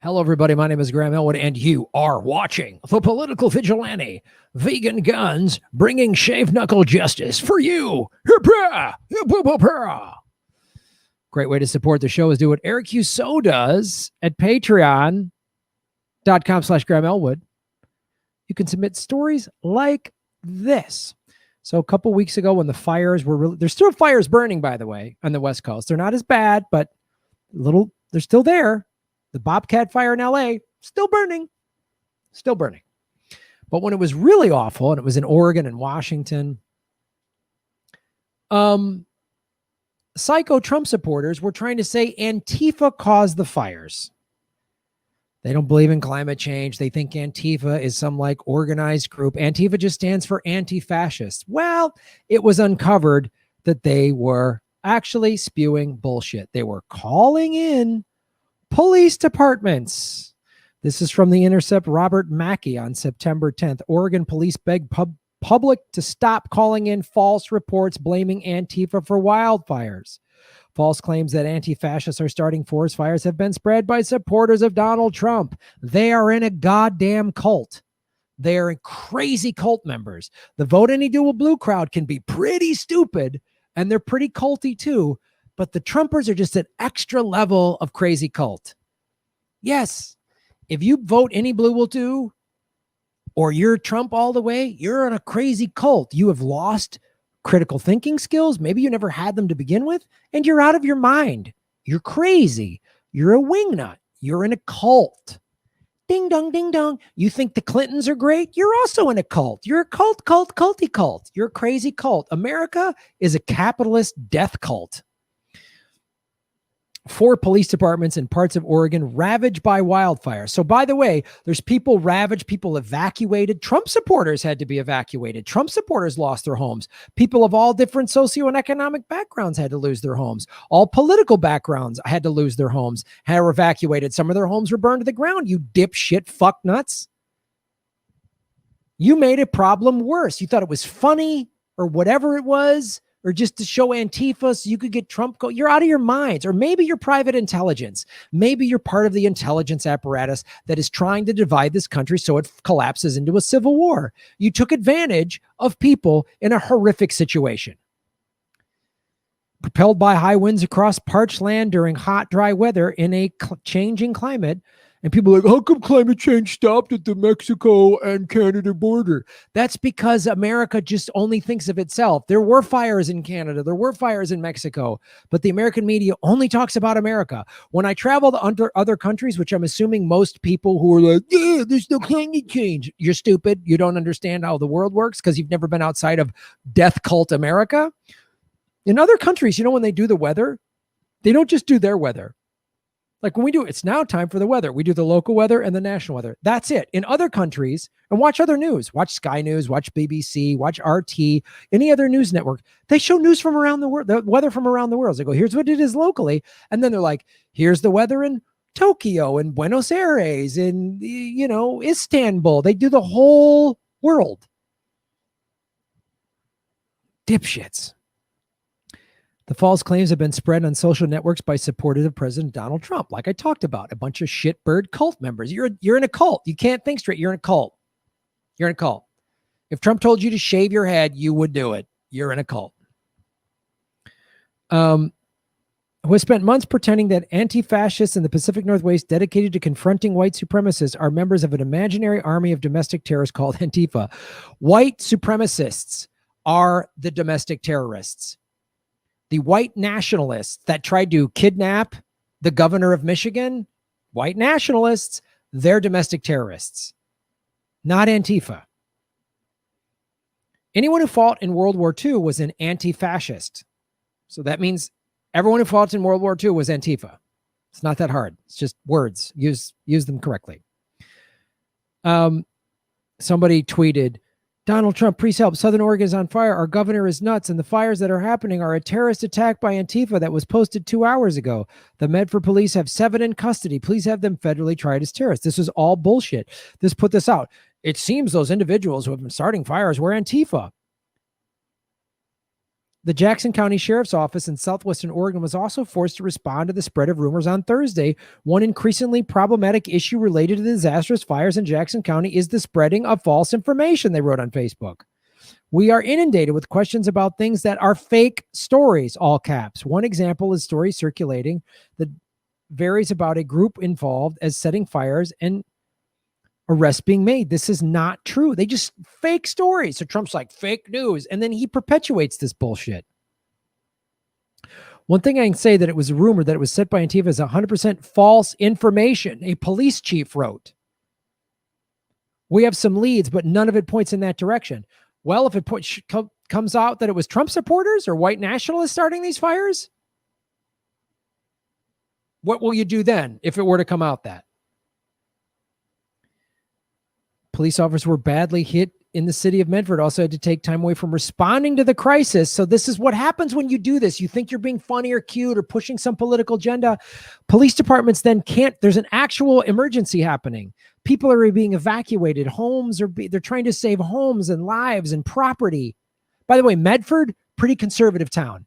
Hello, everybody. My name is Graham Elwood, and you are watching The Political Vigilante. Vegan guns bringing shave-knuckle justice for you. Great way to support the show is do what Eric Husseau does at patreon.com/Graham Elwood. You can submit stories like this. So a couple weeks ago when the fires were there's still fires burning, by the way, on the West Coast. They're not as bad, but they're still there. The Bobcat fire in LA, still burning. But when it was really awful, and it was in Oregon and Washington, psycho Trump supporters were trying to say Antifa caused the fires. They don't believe in climate change. They think Antifa is some like organized group. Antifa just stands for anti-fascist. Well, it was uncovered that they were actually spewing bullshit. They were calling in police departments. This is from The Intercept. Robert Mackey on September 10th. Oregon police begged public to stop calling in false reports blaming Antifa for wildfires. False claims that anti-fascists are starting forest fires have been spread by supporters of Donald Trump. They are in a goddamn cult. They are crazy cult members. The Vote Any Dual Blue crowd can be pretty stupid, and they're pretty culty too. But the Trumpers are just an extra level of crazy cult. Yes, if you vote any blue will do, or you're Trump all the way, you're in a crazy cult. You have lost critical thinking skills. Maybe you never had them to begin with, and you're out of your mind. You're crazy. You're a wingnut. You're in a cult. Ding dong, ding dong. You think the Clintons are great? You're also in a cult. You're a culty cult. You're a crazy cult. America is a capitalist death cult. 4 police departments in parts of Oregon ravaged by wildfire. So by the way, there's people ravaged, people evacuated. Trump supporters had to be evacuated. Trump supporters lost their homes. People of all different socio and economic backgrounds had to lose their homes. All political backgrounds had to lose their homes, were evacuated. Some of their homes were burned to the ground. You dipshit fucknuts. You made a problem worse. You thought it was funny or whatever it was, or just to show Antifa so you could get Trump. You're out of your minds. Or maybe you're private intelligence. Maybe you're part of the intelligence apparatus that is trying to divide this country so it collapses into a civil war. You took advantage of people in a horrific situation. Propelled by high winds across parched land during hot, dry weather in a changing climate. And people are like, how come climate change stopped at the Mexico and Canada border? That's because America just only thinks of itself. There were fires in Canada. There were fires in Mexico. But the American media only talks about America. When I travel to other countries, which I'm assuming most people who are like, yeah, there's no climate change. You're stupid. You don't understand how the world works because you've never been outside of death cult America. In other countries, when they do the weather, they don't just do their weather. Like when we do, it's now time for the weather. We do the local weather and the national weather. That's it. In other countries, and watch other news, watch Sky News, watch BBC, watch RT, any other news network. They show news from around the world, the weather from around the world. They go, here's what it is locally. And then they're like, here's the weather in Tokyo and Buenos Aires and, Istanbul. They do the whole world. Dipshits. The false claims have been spread on social networks by supporters of President Donald Trump. Like I talked about, a bunch of shitbird cult members. You're in a cult. You can't think straight. You're in a cult. You're in a cult. If Trump told you to shave your head, you would do it. You're in a cult. Who has spent months pretending that anti-fascists in the Pacific Northwest dedicated to confronting white supremacists are members of an imaginary army of domestic terrorists called Antifa. White supremacists are the domestic terrorists. The white nationalists that tried to kidnap the governor of Michigan, white nationalists, they're domestic terrorists, not Antifa. Anyone who fought in World War II was an anti-fascist. So that means everyone who fought in World War II was Antifa. It's not that hard. It's just words. Use them correctly. Somebody tweeted, Donald Trump, please help. Southern Oregon is on fire. Our governor is nuts. And the fires that are happening are a terrorist attack by Antifa that was posted 2 hours ago. The Medford police have 7 in custody. Please have them federally tried as terrorists. This is all bullshit. Put this out. It seems those individuals who have been starting fires were Antifa. The Jackson County Sheriff's Office in southwestern Oregon was also forced to respond to the spread of rumors on Thursday. One increasingly problematic issue related to the disastrous fires in Jackson County is the spreading of false information, they wrote on Facebook. We are inundated with questions about things that are fake stories, all caps. One example is stories circulating that varies about a group involved as setting fires and arrests being made. This is not true. They just fake stories. So Trump's like fake news. And then he perpetuates this bullshit. One thing I can say that it was a rumor that it was set by Antifa is 100% false information. A police chief wrote, we have some leads, but none of it points in that direction. Well, if it comes out that it was Trump supporters or white nationalists starting these fires, what will you do then if it were to come out that? Police officers were badly hit in the city of Medford, also had to take time away from responding to the crisis. So this is what happens when you do this. You think you're being funny or cute or pushing some political agenda. Police departments then can't, there's an actual emergency happening. People are being evacuated. Homes are, they're trying to save homes and lives and property. By the way, Medford, pretty conservative town.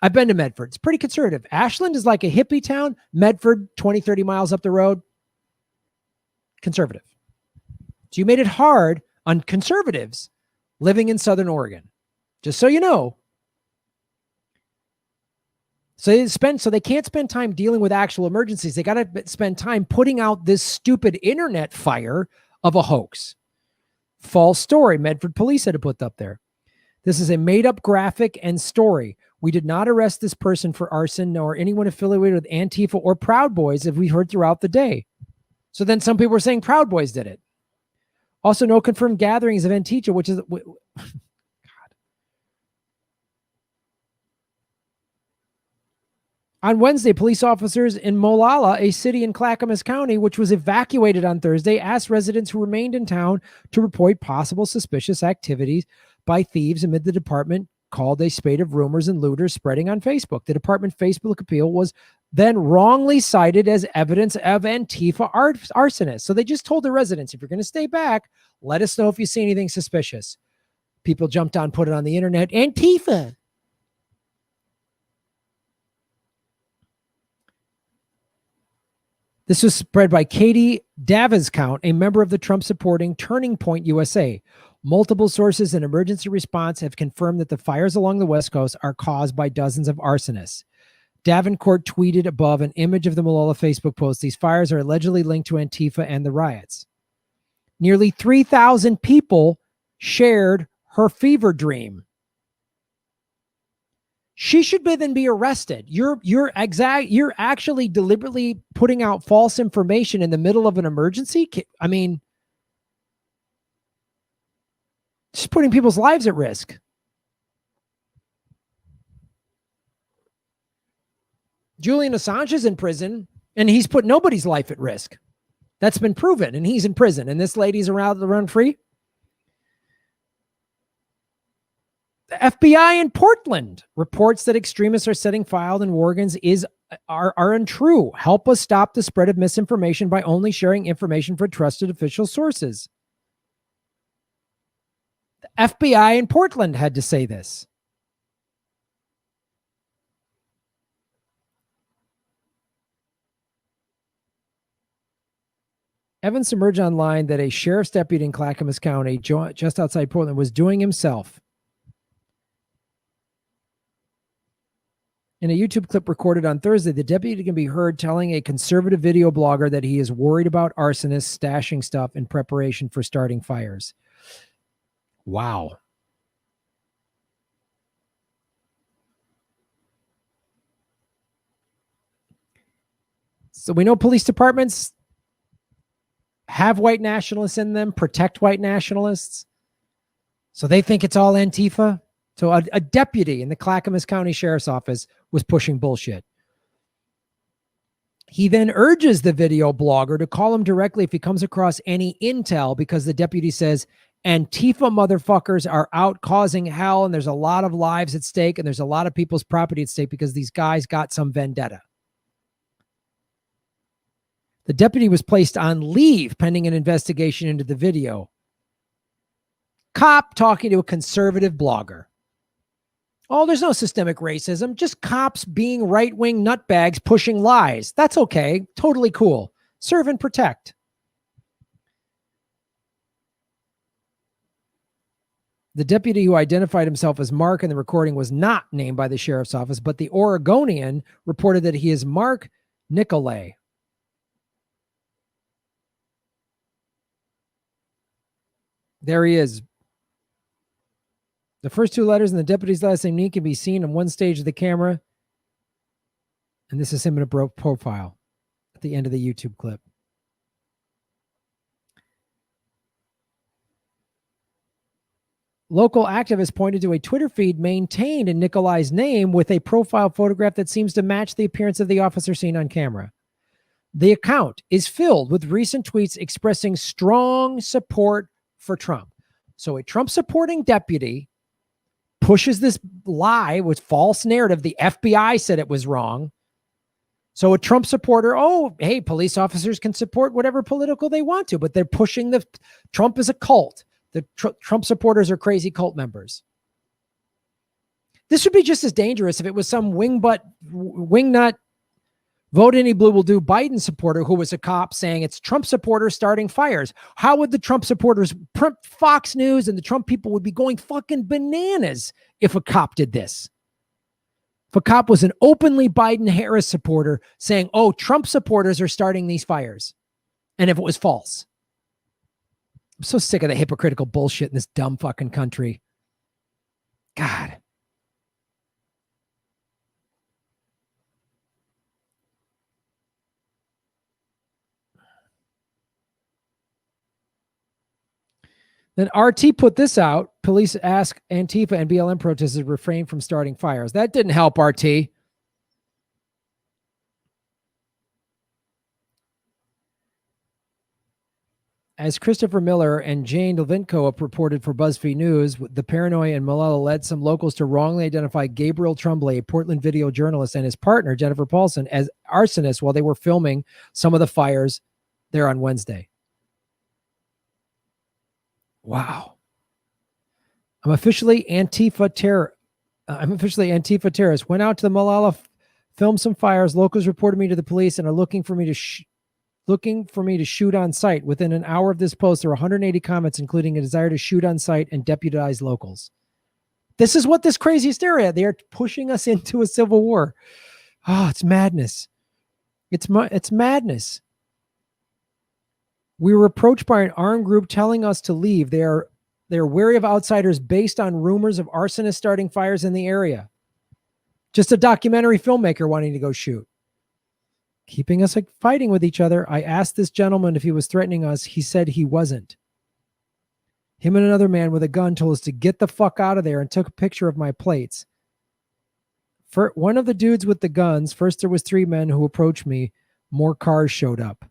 I've been to Medford. It's pretty conservative. Ashland is like a hippie town. Medford, 20, 30 miles up the road, conservative. So you made it hard on conservatives living in Southern Oregon, just so you know. So they can't spend time dealing with actual emergencies. They got to spend time putting out this stupid internet fire of a hoax. False story. Medford police had to put up there. This is a made-up graphic and story. We did not arrest this person for arson nor anyone affiliated with Antifa or Proud Boys, as we heard throughout the day. So then some people were saying Proud Boys did it. Also, no confirmed gatherings of Antifa, which is... God. On Wednesday, police officers in Molalla, a city in Clackamas County, which was evacuated on Thursday, asked residents who remained in town to report possible suspicious activities by thieves amid the department called a spate of rumors and looters spreading on Facebook. The department Facebook appeal was then wrongly cited as evidence of Antifa arsonists. So they just told the residents, if you're going to stay back, let us know if you see anything suspicious. People jumped on, put it on the internet. Antifa. This was spread by Katie Daviscount, a member of the Trump-supporting Turning Point USA. Multiple sources in emergency response have confirmed that the fires along the West Coast are caused by dozens of arsonists. Davenport tweeted above an image of the Molalla Facebook post. These fires are allegedly linked to Antifa and the riots. Nearly 3,000 people shared her fever dream. She should then be arrested. You're actually deliberately putting out false information in the middle of an emergency. I mean, just putting people's lives at risk. Julian Assange is in prison, and he's put nobody's life at risk. That's been proven, and he's in prison, and this lady's around to run free. The FBI in Portland reports that extremists are setting fire in Oregon's are untrue. Help us stop the spread of misinformation by only sharing information for trusted official sources. The FBI in Portland had to say this. Evidence emerged online that a sheriff's deputy in Clackamas County, just outside Portland, was doing himself. In a YouTube clip recorded on Thursday, the deputy can be heard telling a conservative video blogger that he is worried about arsonists stashing stuff in preparation for starting fires. Wow. So we know police departments have white nationalists in them, protect white nationalists. So they think it's all Antifa. So a deputy in the Clackamas County Sheriff's Office was pushing bullshit. He then urges the video blogger to call him directly if he comes across any intel, because the deputy says Antifa motherfuckers are out causing hell, and there's a lot of lives at stake, and there's a lot of people's property at stake because these guys got some vendetta. The deputy was placed on leave pending an investigation into the video. Cop talking to a conservative blogger. Oh, there's no systemic racism, just cops being right-wing nutbags pushing lies. That's okay. Totally cool. Serve and protect. The deputy who identified himself as Mark in the recording was not named by the sheriff's office, but the Oregonian reported that he is Mark Nicolay. There he is. The first two letters in the deputy's last name can be seen on one stage of the camera. And this is him in a profile at the end of the YouTube clip. Local activists pointed to a Twitter feed maintained in Nicolai's name with a profile photograph that seems to match the appearance of the officer seen on camera. The account is filled with recent tweets expressing strong support for Trump. So a Trump-supporting deputy pushes this lie with false narrative. The FBI said it was wrong. So a Trump supporter, oh, hey, police officers can support whatever political they want to, but they're pushing the Trump is a cult. The Trump supporters are crazy cult members. This would be just as dangerous if it was some wingnut, vote any blue will do Biden supporter who was a cop saying it's Trump supporters starting fires. How would the Trump supporters, Fox News and the Trump people would be going fucking bananas if a cop did this? If a cop was an openly Biden-Harris supporter saying, oh, Trump supporters are starting these fires. And if it was false. I'm so sick of the hypocritical bullshit in this dumb fucking country. God. Then RT put this out. Police ask Antifa and BLM protesters to refrain from starting fires. That didn't help RT. As Christopher Miller and Jane Levinko have reported for BuzzFeed News, the Paranoia in Malala led some locals to wrongly identify Gabriel Tremblay, a Portland video journalist, and his partner, Jennifer Paulson, as arsonists while they were filming some of the fires there on Wednesday. Wow. I'm officially Antifa terrorist. Went out to the Malala, filmed some fires. Locals reported me to the police and are looking for me to shoot on site. Within an hour of this post, there were 180 comments, including a desire to shoot on site and deputize locals. This is what this crazy hysteria. They are pushing us into a civil war. Oh, it's madness. It's madness. We were approached by an armed group telling us to leave. They're wary of outsiders based on rumors of arsonists starting fires in the area. Just a documentary filmmaker wanting to go shoot. Keeping us fighting with each other. I asked this gentleman if he was threatening us. He said he wasn't. Him and another man with a gun told us to get the fuck out of there and took a picture of my plates. For one of the dudes with the guns, first there was 3 men who approached me. More cars showed up.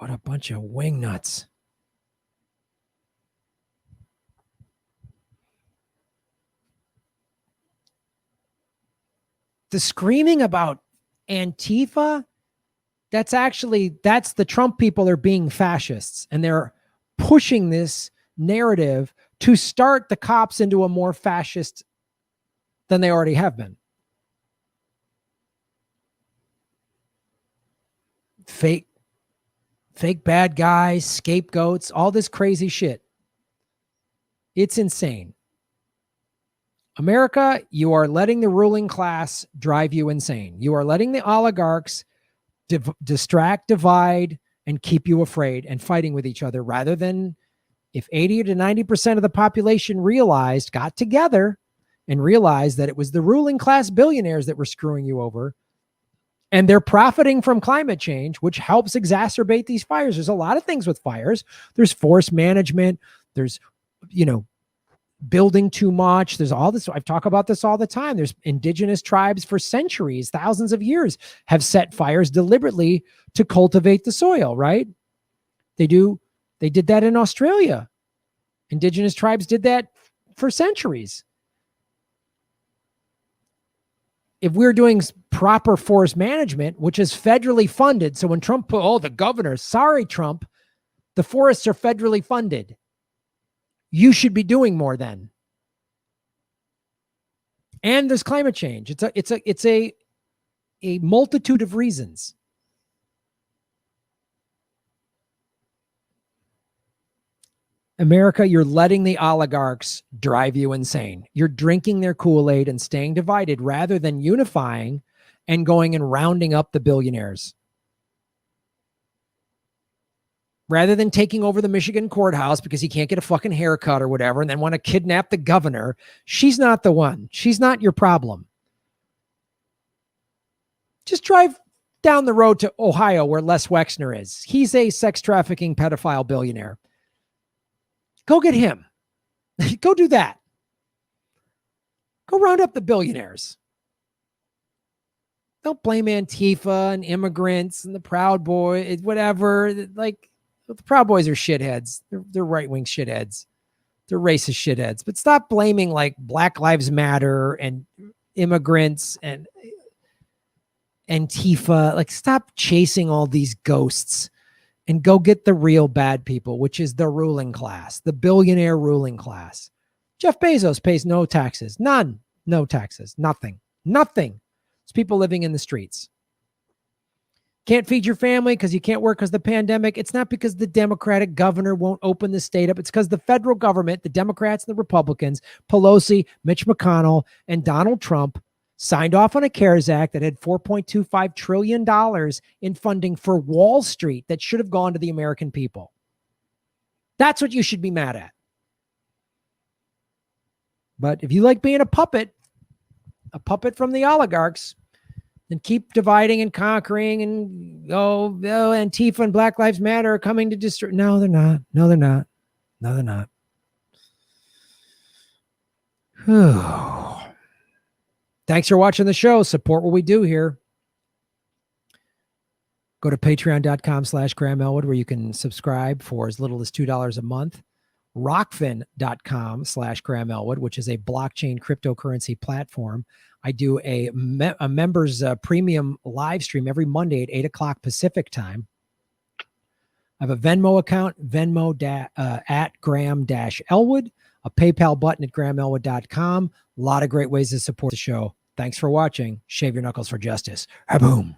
What a bunch of wingnuts. The screaming about Antifa, that's the Trump people are being fascists, and they're pushing this narrative to start the cops into a more fascist than they already have been. Fake bad guys, scapegoats, all this crazy shit. It's insane. America, you are letting the ruling class drive you insane. You are letting the oligarchs distract, divide, and keep you afraid and fighting with each other, rather than if 80 to 90% of the population got together and realized that it was the ruling class billionaires that were screwing you over, and they're profiting from climate change, which helps exacerbate these fires. There's a lot of things with fires. There's forest management. There's, building too much. There's all this. I talk about this all the time. There's indigenous tribes for centuries, thousands of years, have set fires deliberately to cultivate the soil, right? They did that in Australia. Indigenous tribes did that for centuries. If we're doing proper forest management, which is federally funded, so when Trump put, the governors, sorry, Trump, the forests are federally funded. You should be doing more then. And there's climate change. It's a multitude of reasons. America, you're letting the oligarchs drive you insane. You're drinking their Kool-Aid and staying divided rather than unifying and going and rounding up the billionaires. Rather than taking over the Michigan courthouse because he can't get a fucking haircut or whatever and then want to kidnap the governor, she's not the one. She's not your problem. Just drive down the road to Ohio where Les Wexner is. He's a sex trafficking pedophile billionaire. Go get him. Go do that. Go round up the billionaires. Don't blame Antifa and immigrants and the Proud Boys, whatever. Like, the Proud Boys are shitheads. They're right-wing shitheads. They're racist shitheads. But stop blaming like Black Lives Matter and immigrants and Antifa. Like, stop chasing all these ghosts and go get the real bad people, which is the ruling class, the billionaire ruling class. Jeff Bezos pays no taxes. None. No taxes. Nothing. It's people living in the streets. Can't feed your family because you can't work because of the pandemic. It's not because the Democratic governor won't open the state up. It's because the federal government, the Democrats and the Republicans, Pelosi, Mitch McConnell, and Donald Trump signed off on a CARES Act that had $4.25 trillion in funding for Wall Street that should have gone to the American people. That's what you should be mad at. But if you like being a puppet from the oligarchs, then keep dividing and conquering and Antifa and Black Lives Matter are coming to destroy. No, they're not. No, they're not. No, they're not. Thanks for watching the show. Support what we do here. Go to patreon.com/Graham Elwood, where you can subscribe for as little as $2 a month. Rockfin.com/Graham Elwood, which is a blockchain cryptocurrency platform. I do a members premium live stream every Monday at 8 o'clock Pacific time. I have a Venmo account, at Graham-Elwood, a PayPal button at GrahamElwood.com. A lot of great ways to support the show. Thanks for watching. Shave your knuckles for justice. Boom.